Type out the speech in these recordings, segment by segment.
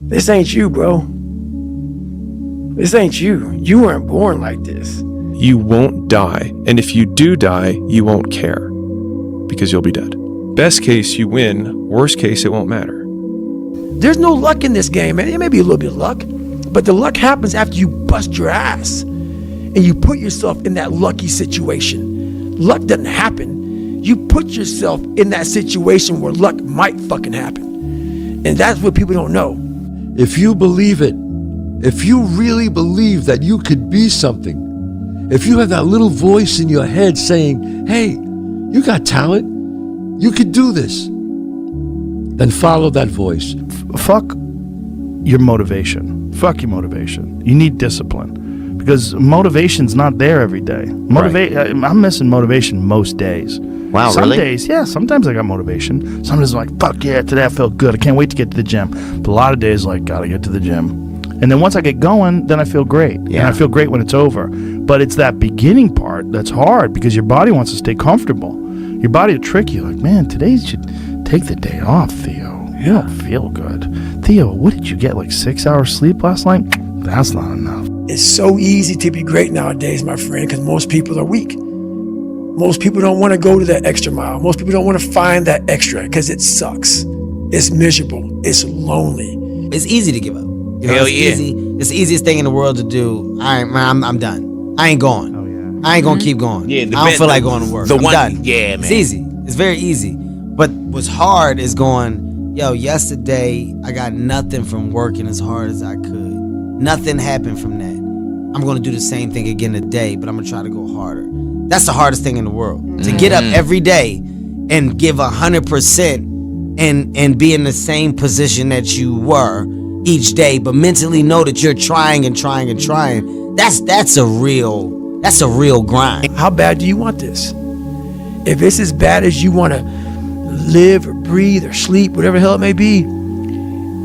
This ain't you, bro. This ain't you. You weren't born like this. You won't die, and if you do die, you won't care, because you'll be dead. Best case, you win. Worst case, it won't matter. There's no luck in this game, man. It may be a little bit of luck, but the luck happens after you bust your ass and you put yourself in that lucky situation. Luck doesn't happen. You put yourself in that situation where luck might fucking happen. And that's what people don't know. If you believe it, if you really believe that you could be something, if you have that little voice in your head saying, hey, you got talent, you could do this, then follow that voice. Fuck your motivation. Fuck your motivation. You need discipline, because motivation's not there every day. I'm missing motivation most days. Wow, Some really? days, yeah, sometimes I got motivation. Sometimes I'm like, fuck yeah, today I felt good. I can't wait to get to the gym. But a lot of days, like, gotta get to the gym. And then once I get going, then I feel great. Yeah. And I feel great when it's over. But it's that beginning part that's hard, because your body wants to stay comfortable. Your body will trick you, like, man, today you should take the day off, Theo. You don't feel good. Theo, what did you get, like 6 hours sleep last night? That's not enough. It's so easy to be great nowadays, my friend, because most people are weak. Most people don't want to go to that extra mile. Most people don't want to find that extra because it sucks. It's miserable. It's lonely. It's easy to give up. You know, Hell it's yeah. easy. It's the easiest thing in the world to do. I'm done. I ain't going. Oh, yeah. I ain't gonna keep going. Yeah, I don't feel like going to work. I'm done. Yeah, man. It's easy. It's very easy. But what's hard is going, yo, yesterday I got nothing from working as hard as I could. Nothing happened from that. I'm gonna do the same thing again today, but I'm gonna try to go harder. That's the hardest thing in the world. To get up every day and give 100% and be in the same position that you were each day, but mentally know that you're trying and trying and trying. That's a real grind. How bad do you want this? If it's as bad as you want to live or breathe or sleep, whatever the hell it may be,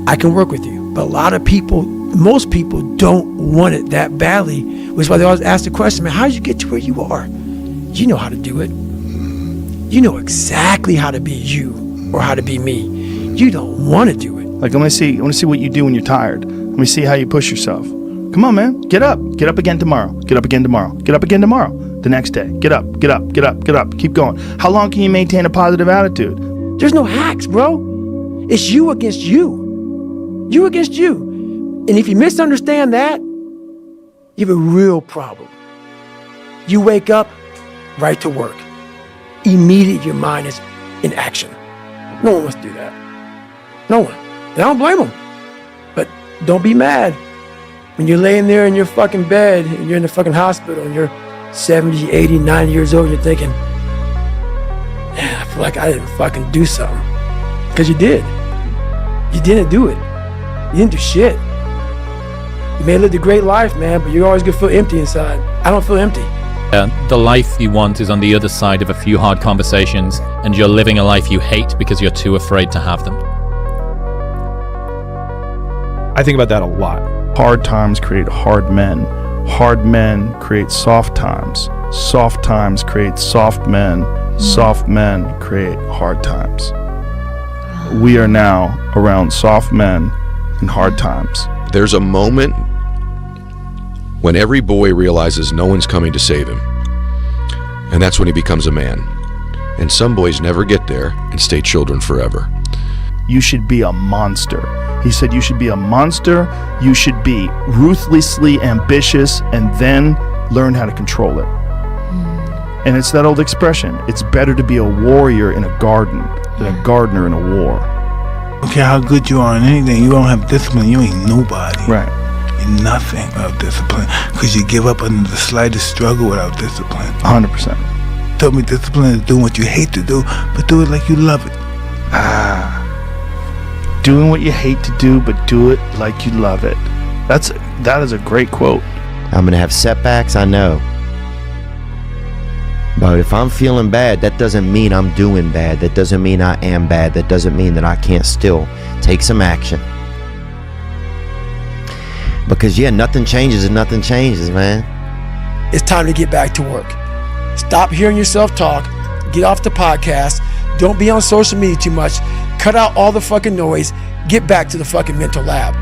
I can work with you. But a lot of people, most people don't want it that badly, which is why they always ask the question, man, how did you get to where you are? You know how to do it. You know exactly how to be you or how to be me. You don't want to do it. Like, I want to see what you do when you're tired. Let me see how you push yourself. Come on, man. Get up. Get up again tomorrow. Get up again tomorrow. Get up again tomorrow. The next day. Get up. Get up. Get up. Get up. Keep going. How long can you maintain a positive attitude? There's no hacks, bro. It's you against you. You against you. And if you misunderstand that, you have a real problem. You wake up, right to work. Immediately your mind is in action. No one wants to do that. No one. And I don't blame them. But don't be mad when you're laying there in your fucking bed and you're in the fucking hospital and you're 70, 80, 90 years old and you're thinking, man, I feel like I didn't fucking do something. Because you did. You didn't do it. You didn't do shit. You may have lived a great life, man, but you're always gonna feel empty inside. I don't feel empty. The life you want is on the other side of a few hard conversations, and you're living a life you hate because you're too afraid to have them. I think about that a lot. Hard times create hard men. Hard men create soft times. Soft times create soft men. Soft men create hard times. We are now around soft men and hard times. There's a moment when every boy realizes no one's coming to save him. And that's when he becomes a man. And some boys never get there and stay children forever. You should be a monster. He said you should be a monster. You should be ruthlessly ambitious and then learn how to control it. And it's that old expression, it's better to be a warrior in a garden than a gardener in a war. I don't care how good you are in anything, you don't have discipline, you ain't nobody. Right. You're nothing without discipline, because you give up under the slightest struggle without discipline. 100%. Told me discipline is doing what you hate to do, but do it like you love it. Doing what you hate to do, but do it like you love it. That is a great quote. I'm going to have setbacks, I know. But if I'm feeling bad, that doesn't mean I'm doing bad. That doesn't mean I am bad. That doesn't mean that I can't still take some action. Because, yeah, nothing changes and nothing changes, man. It's time to get back to work. Stop hearing yourself talk. Get off the podcast. Don't be on social media too much. Cut out all the fucking noise. Get back to the fucking mental lab.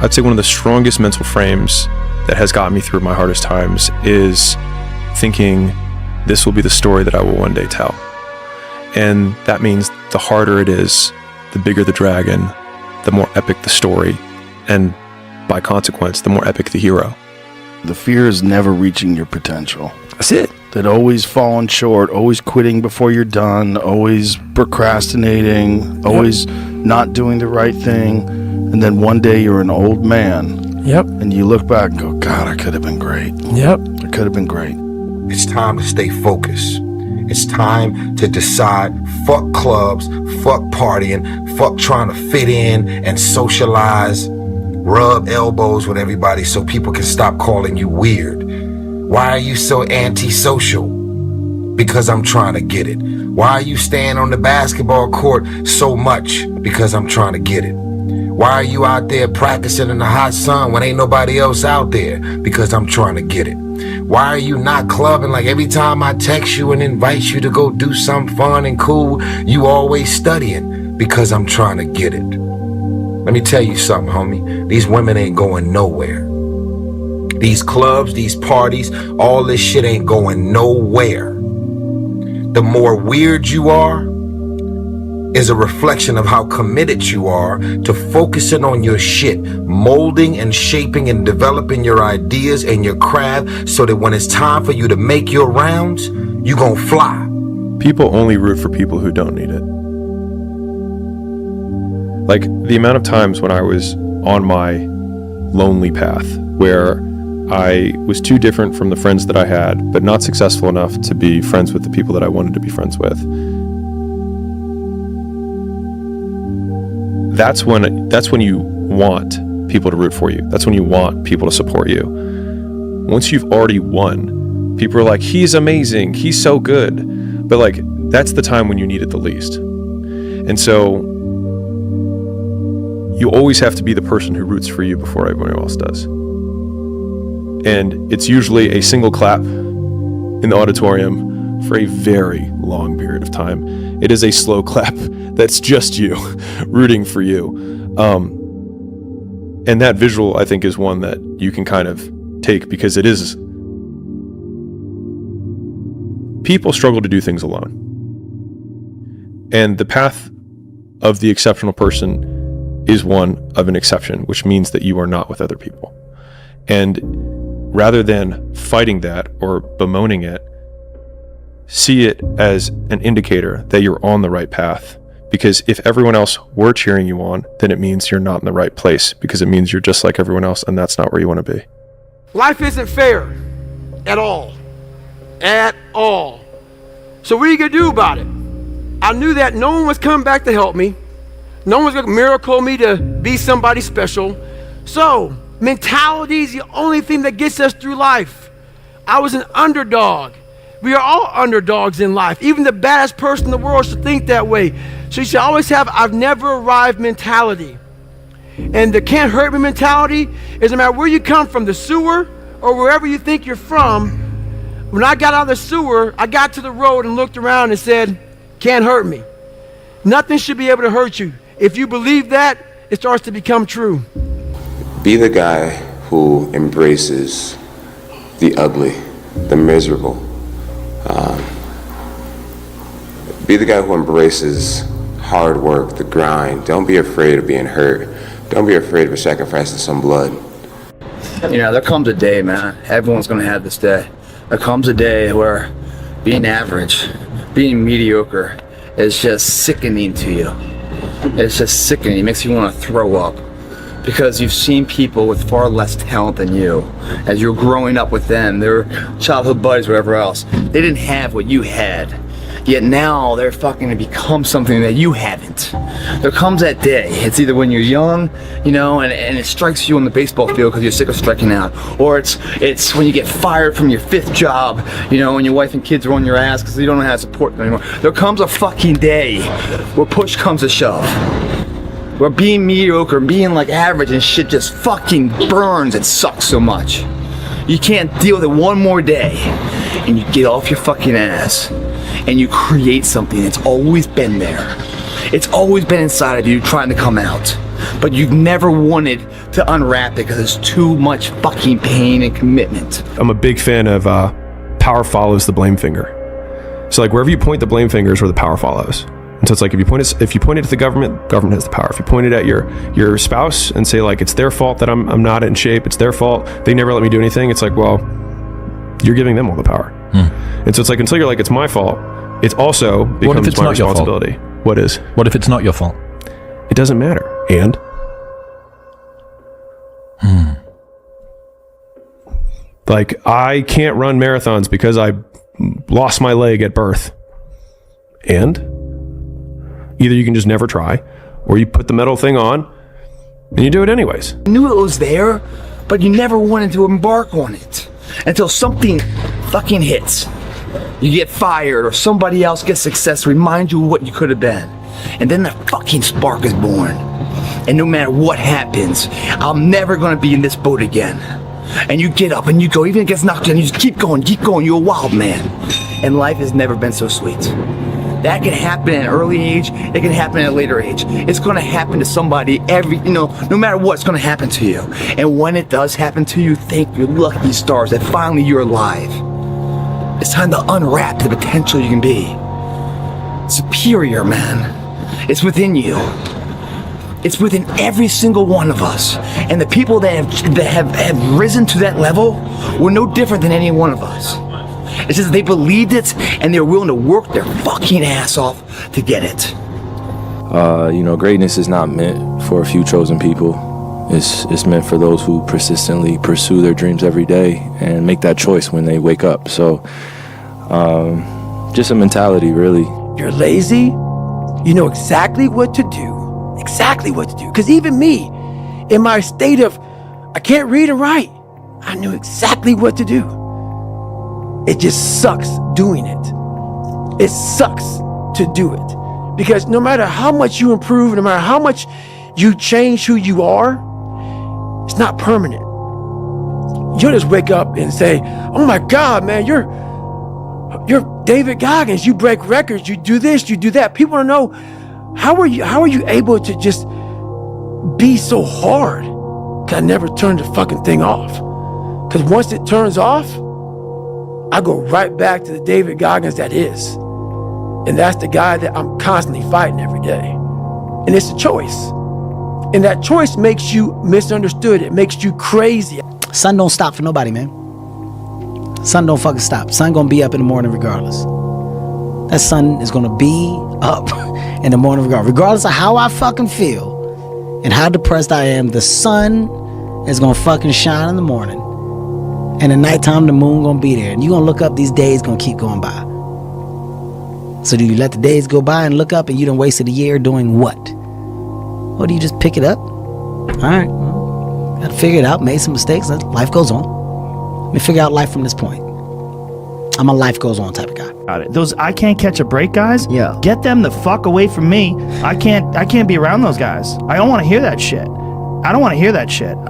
I'd say one of the strongest mental frames that has gotten me through my hardest times is thinking this will be the story that I will one day tell. And that means the harder it is, the bigger the dragon, the more epic the story, and by consequence, the more epic the hero. The fear is never reaching your potential. That's it. That always falling short, always quitting before you're done, always procrastinating, always not doing the right thing. And then one day you're an old man. Yep. And you look back and go, God, I could have been great. Yep. I could have been great. It's time to stay focused. It's time to decide, fuck clubs, fuck partying, fuck trying to fit in and socialize, rub elbows with everybody so people can stop calling you weird. Why are you so antisocial? Because I'm trying to get it. Why are you staying on the basketball court so much? Because I'm trying to get it. Why are you out there practicing in the hot sun when ain't nobody else out there? Because I'm trying to get it. Why are you not clubbing like every time I text you and invite you to go do something fun and cool, you always studying? Because I'm trying to get it. Let me tell you something, homie. These women ain't going nowhere. These clubs, these parties, all this shit ain't going nowhere. The more weird you are is a reflection of how committed you are to focusing on your shit, molding and shaping and developing your ideas and your craft so that when it's time for you to make your rounds, you gonna fly. People only root for people who don't need it. Like the amount of times when I was on my lonely path where I was too different from the friends that I had, but not successful enough to be friends with the people that I wanted to be friends with. That's when you want people to root for you. That's when you want people to support you. Once you've already won, people are like, he's amazing, he's so good. But like, that's the time when you need it the least. And so you always have to be the person who roots for you before everyone else does. And it's usually a single clap in the auditorium for a very long period of time. It is a slow clap that's just you rooting for you. And that visual, I think, is one that you can kind of take because it is. People struggle to do things alone. And the path of the exceptional person is one of an exception, which means that you are not with other people. And rather than fighting that or bemoaning it, see it as an indicator that you're on the right path. Because if everyone else were cheering you on, then it means you're not in the right place, because it means you're just like everyone else, and that's not where you want to be. Life isn't fair at all. At all. So what are you going to do about it? I knew that no one was coming back to help me. No one was going to miracle me to be somebody special. So mentality is the only thing that gets us through life. I was an underdog. We are all underdogs in life. Even the baddest person in the world should think that way. So you should always have I've never arrived mentality. And the can't hurt me mentality is no matter where you come from, the sewer or wherever you think you're from. When I got out of the sewer, I got to the road and looked around and said, can't hurt me. Nothing should be able to hurt you. If you believe that, it starts to become true. Be the guy who embraces the ugly, the miserable. Be the guy who embraces hard work, the grind. Don't be afraid of being hurt. Don't be afraid of sacrificing some blood. You know, there comes a day, man. Everyone's gonna have this day. There comes a day where being average, being mediocre is just sickening to you. It's just sickening. It makes you want to throw up. Because you've seen people with far less talent than you. As you're growing up with them, their childhood buddies, whatever else, they didn't have what you had. Yet now they're fucking to become something that you haven't. There comes that day. It's either when you're young, you know, and it strikes you on the baseball field because you're sick of striking out. Or it's when you get fired from your 5th job, you know, and your wife and kids are on your ass because you don't know how to support them anymore. There comes a fucking day where push comes to shove. Where being mediocre, being like average and shit just fucking burns and sucks so much. You can't deal with it one more day. And you get off your fucking ass. And you create something that's always been there. It's always been inside of you trying to come out. but you never wanted to unwrap it because it's too much fucking pain and commitment. I'm a big fan of power follows the blame finger. So like wherever you point the blame finger is where the power follows. And so it's like if you point it at the government has the power. If you point it at your spouse and say like it's their fault that I'm not in shape, it's their fault, they never let me do anything, it's like, well, you're giving them all the power. And so it's like until you're like it's my fault, it also becomes my responsibility. What is? What if it's not your fault? It doesn't matter. And like I can't run marathons because I lost my leg at birth. And either you can just never try, or you put the metal thing on and you do it anyways. You knew it was there, but you never wanted to embark on it until something fucking hits. You get fired or somebody else gets success to remind you of what you could have been. And then the fucking spark is born. And no matter what happens, I'm never gonna be in this boat again. And you get up and you go, even if it gets knocked down, you just keep going, you're a wild man. And life has never been so sweet. That can happen at an early age, it can happen at a later age. It's gonna happen to somebody no matter what, it's gonna happen to you. And when it does happen to you, thank your lucky stars that finally you're alive. It's time to unwrap the potential you can be. Superior, man. It's within you. It's within every single one of us. And the people that have risen to that level were no different than any one of us. It's just they believed it and they're willing to work their fucking ass off to get it. Greatness is not meant for a few chosen people. It's meant for those who persistently pursue their dreams every day and make that choice when they wake up. So, just a mentality, really. You're lazy, you know exactly what to do. Exactly what to do. Because even me, in my state of, I can't read and write, I knew exactly what to do. It just sucks doing it. It sucks to do it. Because no matter how much you improve, no matter how much you change who you are, it's not permanent. You'll just wake up and say, oh my God, man, you're David Goggins. You break records, you do this, you do that. People want to know, how are you able to just be so hard? Because I never turned the fucking thing off. Because once it turns off, I go right back to the David Goggins that is. And that's the guy that I'm constantly fighting every day. And it's a choice. And that choice makes you misunderstood. It makes you crazy. Sun don't stop for nobody, man. Sun don't fucking stop. Sun gonna be up in the morning regardless. That sun is gonna be up in the morning regardless of how I fucking feel and how depressed I am. The sun is gonna fucking shine in the morning. And at nighttime, the moon gonna be there. And you gonna look up, these days gonna keep going by. So do you let the days go by and look up and you done wasted a year doing what? Or do you just pick it up? All right, well, gotta figure it out, made some mistakes, life goes on. Let me figure out life from this point. I'm a life goes on type of guy. Got it. Those I can't catch a break guys, yeah, get them the fuck away from me. I can't be around those guys. I don't want to hear that shit. I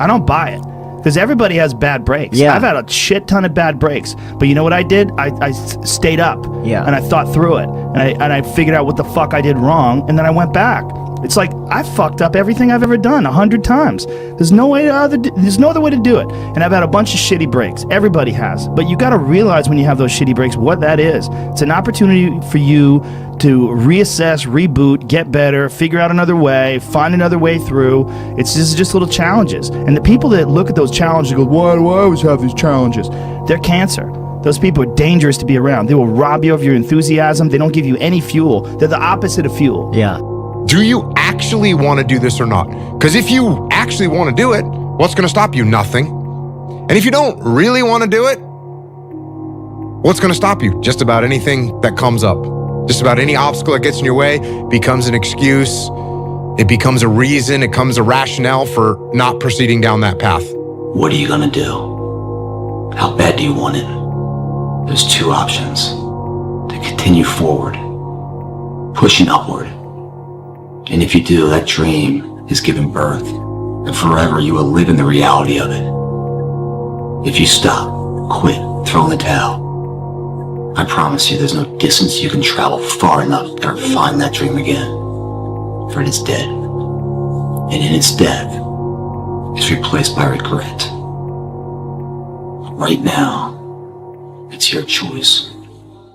don't buy it. Because everybody has bad breaks. Yeah. I've had a shit ton of bad breaks. But you know what I did? I stayed up. Yeah. And I thought through it. And I figured out what the fuck I did wrong. And then I went back. It's like I fucked up everything I've ever done 100 times. There's no other way to do it. And I've had a bunch of shitty breaks. Everybody has. But you got to realize when you have those shitty breaks what that is. It's an opportunity for you to reassess, reboot, get better, figure out another way, find another way through. It's just little challenges. And the people that look at those challenges and go, why do I always have these challenges? They're cancer. Those people are dangerous to be around. They will rob you of your enthusiasm. They don't give you any fuel. They're the opposite of fuel. Yeah. Do you actually want to do this or not? Because if you actually want to do it, what's going to stop you? Nothing. And if you don't really want to do it, what's going to stop you? Just about anything that comes up. Just about any obstacle that gets in your way becomes an excuse. It becomes a reason. It becomes a rationale for not proceeding down that path. What are you going to do? How bad do you want it? There's two options. To continue forward, pushing upward. And if you do, that dream is given birth, and forever you will live in the reality of it. If you stop, quit, throw in the towel, I promise you there's no distance you can travel far enough to ever find that dream again, for it is dead. and in its death is replaced by regret. Right now, it's your choice.